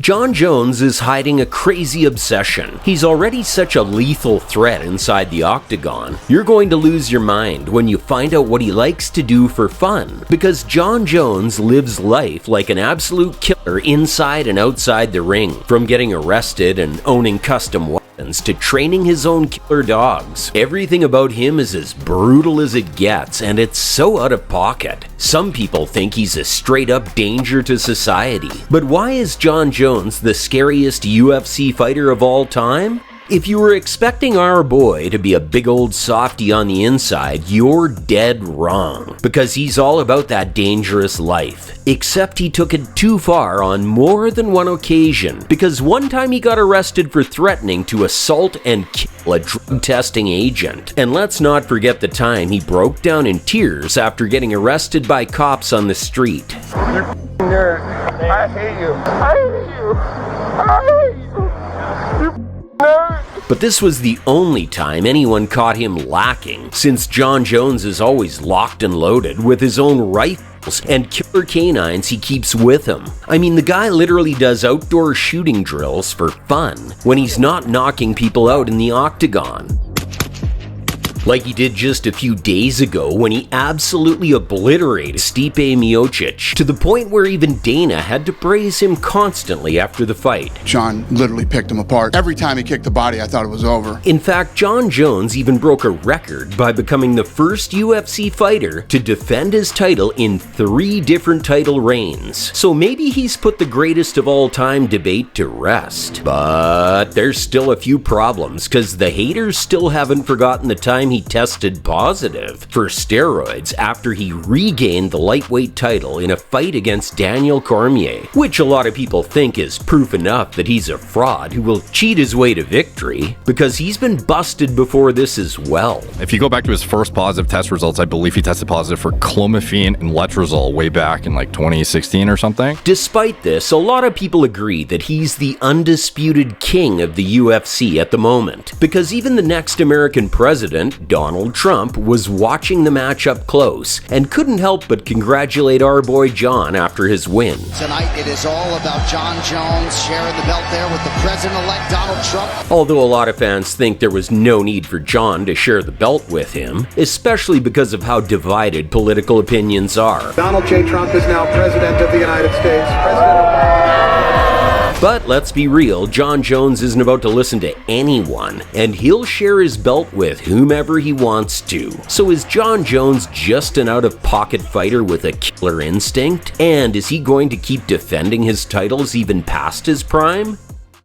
Jon Jones is hiding a crazy obsession. He's already such a lethal threat inside the octagon. You're going to lose your mind when you find out what he likes to do for fun, because Jon Jones lives life like an absolute killer inside and outside the ring, from getting arrested and owning custom weapons to training his own killer dogs. Everything about him is as brutal as it gets, and it's so out of pocket. Some people think he's a straight-up danger to society. But why is Jon Jones the scariest UFC fighter of all time? If you were expecting our boy to be a big old softy on the inside, you're dead wrong. Because he's all about that dangerous life. Except he took it too far on more than one occasion. Because one time he got arrested for threatening to assault and kill a drug testing agent. And let's not forget the time he broke down in tears after getting arrested by cops on the street. You're nerd. I hate you. I hate you. I hate you. You nerd. But this was the only time anyone caught him lacking, since Jon Jones is always locked and loaded with his own rifles and killer canines he keeps with him. I mean, the guy literally does outdoor shooting drills for fun when he's not knocking people out in the octagon. Like he did just a few days ago when he absolutely obliterated Stipe Miocic, to the point where even Dana had to praise him constantly after the fight. Jon literally picked him apart. Every time he kicked the body, I thought it was over. In fact, Jon Jones even broke a record by becoming the first UFC fighter to defend his title in 3 different title reigns. So maybe he's put the greatest of all time debate to rest. But there's still a few problems, because the haters still haven't forgotten the time he tested positive for steroids after he regained the lightweight title in a fight against Daniel Cormier, which a lot of people think is proof enough that he's a fraud who will cheat his way to victory, because he's been busted before this as well. If you go back to his first positive test results, I believe he tested positive for clomiphene and letrozole way back in like 2016 or something. Despite this, a lot of people agree that he's the undisputed king of the UFC at the moment, because even the next American president, Donald Trump, was watching the match up close and couldn't help but congratulate our boy Jon after his win. Tonight it is all about Jon Jones sharing the belt there with the president-elect Donald Trump. Although a lot of fans think there was no need for Jon to share the belt with him, especially because of how divided political opinions are. Donald J. Trump is now president of the United States. But let's be real, Jon Jones isn't about to listen to anyone, and he'll share his belt with whomever he wants to. So is Jon Jones just an out-of-pocket fighter with a killer instinct? And is he going to keep defending his titles even past his prime?